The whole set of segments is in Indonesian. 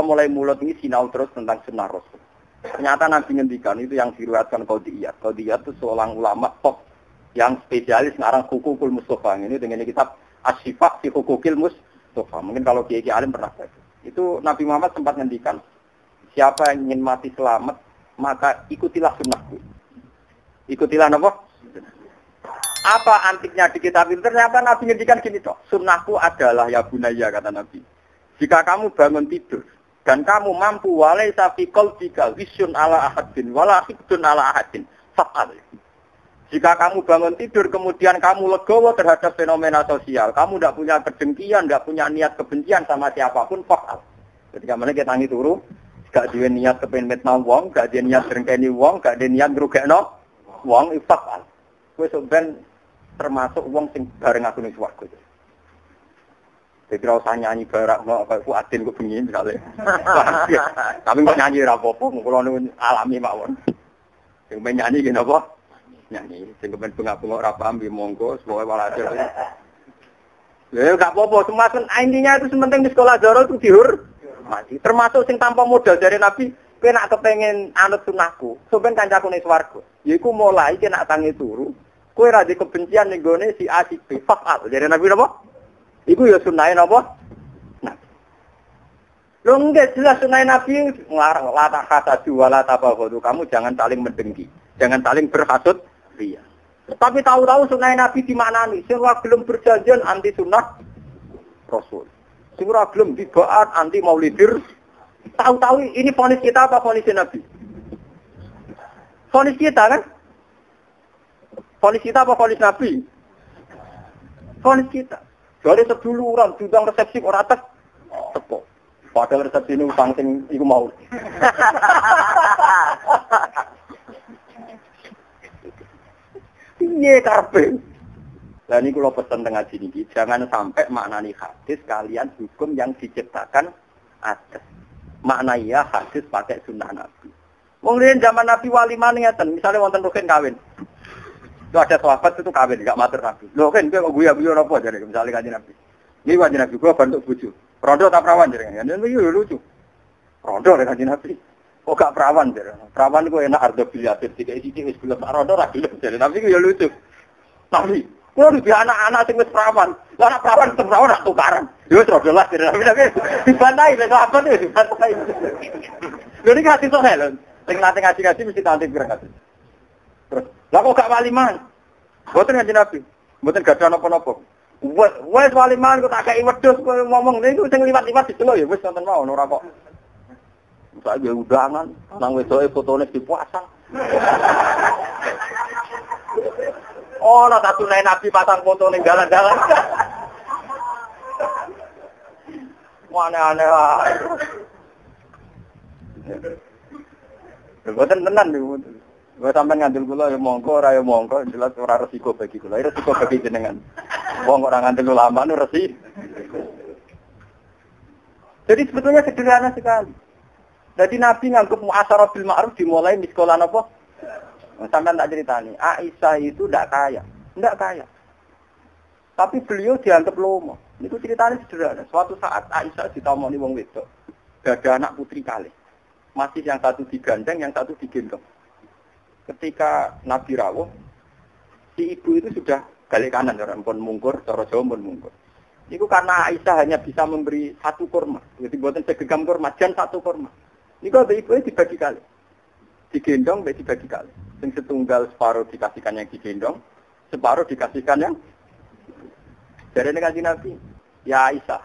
Kalau mulai mulut ini sinau terus tentang sunnah Rasul. Ternyata Nabi ngendikan itu yang diriwayatkan Qadiyat. Qadiyat itu seorang ulama top yang spesialis ngarang Hukukul Mustafa. Ini dengan kitab Asy-Syifa fi Hukukil Mustafa. Mungkin kalau Kiai Alim pernah baca. Itu Nabi Muhammad sempat ngendikan, siapa yang ingin mati selamat, maka ikutilah sunnahku. Ikutilah apa? Apa antiknya di kitab itu? Ternyata Nabi ngendikan gini toh. Sunnahku adalah ya bunaya, kata Nabi. Jika kamu bangun tidur dan kamu mampu walaisa fi qalbika wisyun ala ahadin wala hibdun ala ahadin fa'al. Jika kamu bangun tidur kemudian kamu legowo terhadap fenomena sosial, kamu tidak punya kedengkian, tidak punya niat kebencian sama siapapun, fa'al. Ketika mana kita tangi turu, gak dia niat kepengen metna wong, gak dia niat drengkeni wong, gak dia niat ngrugekno wong, fa'al. Kowe sampean termasuk wong sing bareng aku ning swarga. Jadi ora usah nyanyi barak kok aku adil kok bengi misalnya. Tapi kok nyanyi ora apa-apa, kula alami mawon. Sing nyanyi ki napa? Nyanyi. Sing kepen bengak-bengok ora paham ki monggo, semoga walhasil. Ya enggak apa-apa, semakin intinya itu penting di sekolah Zara itu dihormati. Termasuk sing tanpa modal dari Nabi, kowe nak kepengin anut sunahku, sampeyan kancaku ning swarga. Yaiku mulai ki nak tangi turu, kowe ra di kebencian ning gone si A si B. Faqat. Dari Nabi napa? Iku ya sunnah napa? Nah. Lho nggih jelas sunnah Nabi nglarang la tahasadu wala tabaghadu. Kamu jangan saling mendengki, jangan saling berhasud ria. Tapi tahu-tahu sunnah Nabi dimaknani, sing ora gelem berjanjian anti sunnah Rasul. Sing ora gelem bidaat anti maulidir. Tahu-tahu ini vonis kita apa vonis Nabi? Vonis kita kan? Vonis kita apa vonis Nabi? Vonis kita. Dari seduluran, diundang resepsi orang atas, teko. Padahal resepsi ini utang sing iku mau. Iya karpe. Dan ini kalau pesan tengah sini, jangan sampai maknani hadis kalian hukum yang diciptakan atas. Maknanya hadis pakai sunnah Nabi. Mungkin zaman Nabi walimah ngeten, misalnya wonten rukin kawin. Itu ada sahabat itu kawin, enggak matur Nabi. Loh kan gue kok guya-guya apa jare misalnya kanjeng Nabi. Ini kanjeng Nabi gue bantu bojo. Rondo tak perawan jare. Ya itu lucu. Rondo lek kanjeng Nabi. Kok gak perawan jare. Perawan gue enak ardo biliatir sithik-sithik wis gelem rondo ra gelem jare. Nabi ku ya lucu. Nabi, kulo di anak-anak sing wis perawan. Lah anak perawan tetep perawan ra tukaran. Ya wis rondo lah jare. Nabi dibantai lek sahabat itu dibantai. Lho iki hati sok lho. Sing nate ngaji-ngaji mesti tanti pirang terus, lah kok gak waliman? Mboten kanjeng Nabi. Mboten gadah napa-napa. Wes waliman kok tak kei wedhus kowe ngomong niku sing liwat-liwat didelok ya wis wonten mawon ora kok. Saiki undangan nang wedoke fotone dipasang. Oh, ora satu Nabi pasang foto ning dalan-dalan. Aneh-aneh wae. Mboten tenan niku. Gue sampai ngandel kula ya mongko ora ya mongko jelas ora resiko bagi kula. Resiko bagi jenengan. Wong ora ngandel ulama nu resiko. Jadi sebetulnya sederhana sekali. Jadi Nabi nganggep muasyarah bil ma'ruf dimulai di sekolah napa? Sampai tak ceritani. Aisyah itu ndak kaya. Ndak kaya. Tapi beliau dianggap lomo. Itu ceritanya sederhana. Suatu saat Aisyah ditamoni wong wedok. Ada anak putri kalih. Masih yang satu digandeng, yang satu digendong. Ketika Nabi rawuh, si ibu itu sudah balik kanan, orang pun mungkur, cara Jawa pun mungkur. Itu karena Aisyah hanya bisa memberi satu kurma, jadi buatan segegam kurma, dan satu kurma. Ini kalau ibu itu dibagi kali, digendong, dibagi kali. Yang setunggal separuh dikasihkan yang digendong, separuh dikasihkan yang. Jadi ini kasih Nabi, ya Aisyah,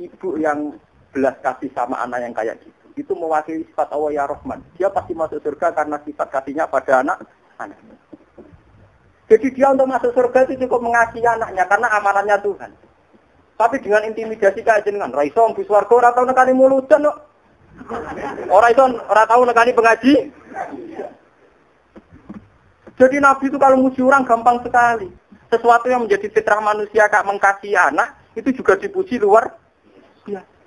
ibu yang belas kasih sama anak yang kayak gitu. Itu mewakili sifat Allah ya Rahman. Dia pasti masuk surga karena sifat kasihnya pada anak. Jadi dia untuk masuk surga itu cukup mengasihi anaknya karena amanatnya Tuhan. Tapi dengan intimidasi kayak jenengan, ra iso mlebu swarga ora tau nekani muludan kok. Ora tau nekani pengaji. Jadi Nabi itu kalau muji orang gampang sekali. Sesuatu yang menjadi fitrah manusia kayak mengasihi anak itu juga dipuji luar biasa.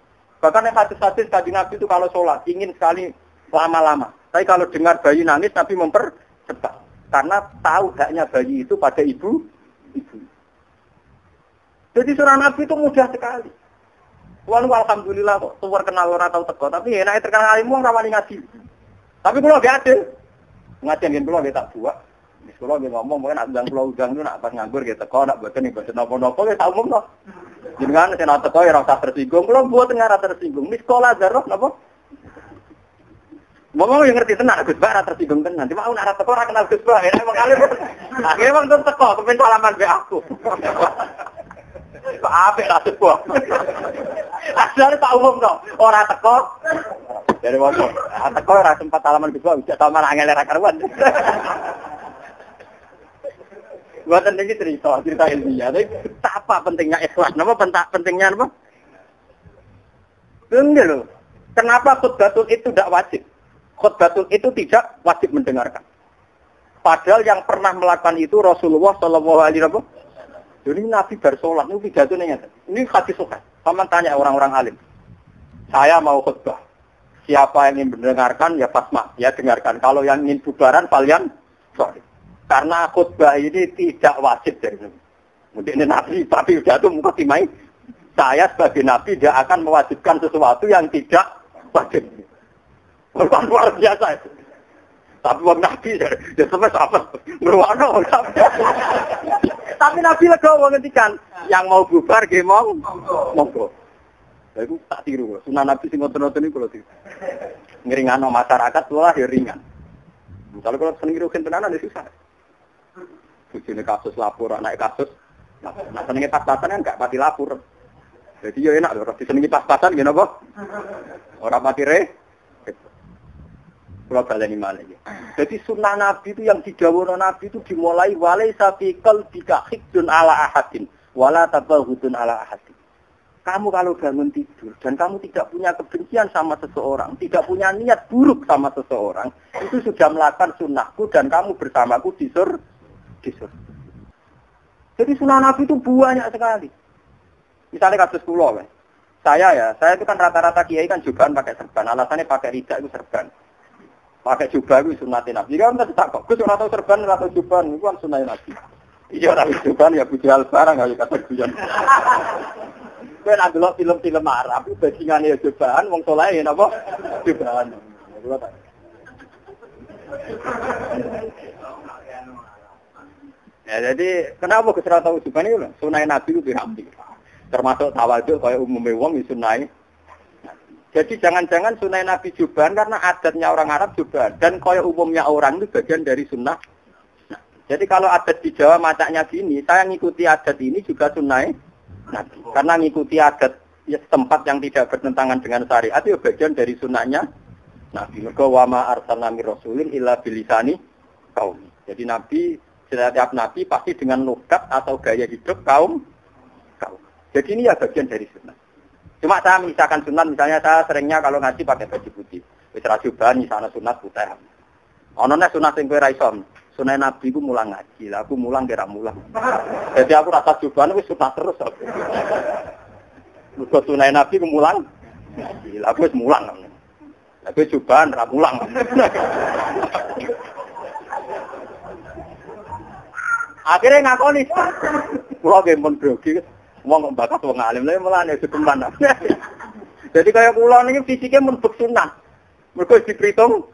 Bahkan yang hadis-hadis kanjeng Nabi itu kalau sholat ingin sekali lama-lama. Tapi kalau dengar bayi nangis Nabi mempercepat. Karena tahu haknya bayi itu pada ibu. Jadi surah Nabi itu mudah sekali. Kulo alhamdulillah kok tuwar kenal ora tau teko, tapi enake terkenal alim wong rawani ngaji. Tapi kulo gak adil. Ngaji yen kulo tak buak. Wis kulo ngomong mungkin nak ndang kulo udang itu nak pas nganggur gitu teko nak boten ibadah napa-napa wis tak umumno. Jenengan sing nak teko ya ora usah tersinggung, kulo mboten ora tersinggung. Wis sekolah zarah napa? Ngomong yang ngerti tenan Gus Ba ora tersinggung tenan. Cuma aku ora teko ora kenal Gus Ba. Enak wong kali. Akhire wong teko kepen salaman be aku. Kok apik ra teko. Asale tak umumno, ora teko. Dari wong teko ora sempat salaman Gus Ba, bisa salaman angel ra karuan. Buatan ini cerita ilmiah. Tapi betapa pentingnya ikhlas. Napa pentingnya apa? Enggak loh. Kenapa khutbatul itu tidak wajib? Khutbatul itu tidak wajib mendengarkan. Padahal yang pernah melakukan itu Rasulullah Shallallahu Alaihi Wasallam. Jadi Nabi bersolat itu pidato nih. Ini hadis sahih. Sama tanya orang-orang alim. Saya mau khutbah. Siapa yang ingin mendengarkan ya pasmah, ya dengarkan. Kalau yang ingin bubaran kalian sorry. Karena khutbah ini tidak wajib dari Nabi. Mungkin ini Nabi, tapi pidato muka timai. Saya sebagai Nabi dia akan mewajibkan sesuatu yang tidak wajib. Bukan luar biasa itu. Tapi wong Nabi ya sampai apa? Ngeruwano. Tapi Nabi legowo ngendikan, yang mau bubar nggih monggo. Lha iku tak tiru. Sunan Nabi sing ngoten-ngoten niku kula tiru. Ngringano masyarakat lah ya ringan. Kalau kalau seneng rugen tenanan ya susah. Bujune kasus lapor, anak kasus. Nah senenge pas-pasan kan enggak pati lapor. Jadi ya enak lho, disenengi pas-pasan nggih napa? Ora pati re. Kalau baleni malih. Jadi sunnah Nabi itu yang didhawuhna Nabi itu dimulai walaisa fi qalbika hikdun ala ahadin wala tabaghudun ala ahadin. Kamu kalau bangun tidur dan kamu tidak punya kebencian sama seseorang, tidak punya niat buruk sama seseorang, itu sudah melakukan sunnahku dan kamu bersamaku di surga. Jadi sunnah Nabi itu banyak sekali. Misalnya kasus kula, saya itu kan rata-rata kiai kan jubahan pakai serban, alasannya pakai rida itu serban. Pakai jubah itu sunnatin Nabi. Kan kita tak kok, ora tau serban, ora tau jubahan, itu kan sunnatin Nabi. Iya ora jubahan ya budal barang ayo kata guyon. Kowe nak delok film-film Arab itu bajingane ya jubahan, wong saleh ya napa? Jubahan. Ya jadi kenapa Gus ora tau jubahan itu? Sunnatin Nabi itu diambil. Termasuk tawadhu kaya umume wong wis sunnahe. Jadi jangan-jangan sunnah Nabi jubahan karena adatnya orang Arab jubahan. Dan kaya umumnya orang itu bagian dari sunnah. Nah, jadi kalau adat di Jawa macaknya gini, saya ngikuti adat ini juga sunnah Nabi. Karena ngikuti adat tempat yang tidak bertentangan dengan syariat itu bagian dari sunnahnya Nabi. Mereka wama arsalna mir rasulin illa bilisani kaum. Jadi Nabi, setiap Nabi pasti dengan logat atau gaya hidup kaum. Jadi ini ya bagian dari sunnah. Cuma saya misalkan sunat, misalnya saya seringnya kalau ngaji pakai baju putih. Wis ra jubahan misalnya sunat putih. Ono nek sunat sing kowe ra iso. Sunat Nabi ku mulang ngaji, lah aku mulang kira mulang. Jadi aku rasa jubahan wis sunat terus. Mergo sunat Nabi ku mulang. Lah aku wis mulang. Lah kowe jubahan ra mulang. Akhirnya ngakoni. Kula nggih mun grogi. Wong bakat wong alim lha mulane setemban. Jadi kaya kula niki fisike mun bek sunah. Mergo dipritung.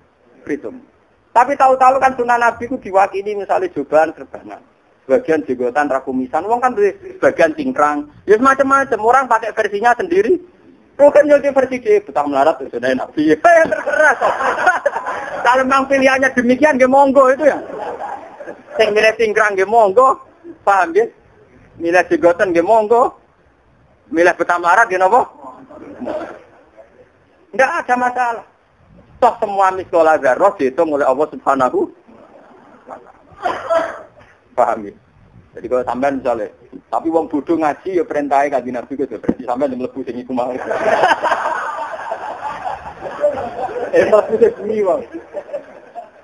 Tapi tahu-tahu kan sunah Nabi ku diwakili misalnya jubahan serbanan. Bagian jenggotan ra kumisan. Wong kan bagian cingkrang. Ya macam-macam orang pakai versinya sendiri. Bukan jadi versi dia betah melarat sunah Nabi. Terkeras. Kalau memang pilihannya demikian nggih monggo itu ya. Sing milih cingkrang nggih monggo. Paham nggih? Milih jenggotan nggih monggo. Milih betah melarat nggih napa? Enggak ada masalah. Toh semua miskola zarrah dihitung oleh Allah Subhanahu wa taala. Paham ya? Jadi kalau sampean misalnya, tapi wong bodho ngaji ya perintahe kanjeng Nabi ku ya berarti sampean mlebu sing iku mau. Mlebu sing wong.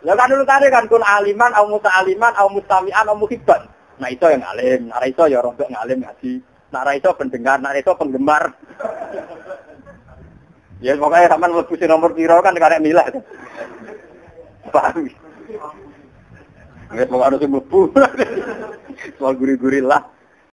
Ya kan dulu tadi kan kun aliman au muta'aliman au mustami'an au muhibban. Nah itu yang ngalim, nah itu ya rodok ngalim ngaji. Nah itu pendengar, nah itu penggemar. Ya pokoknya sampean mlebu sing nomor piro kan karek milah. Paham. Nggak mau anu sing mlebu. Soal guri-guri lah.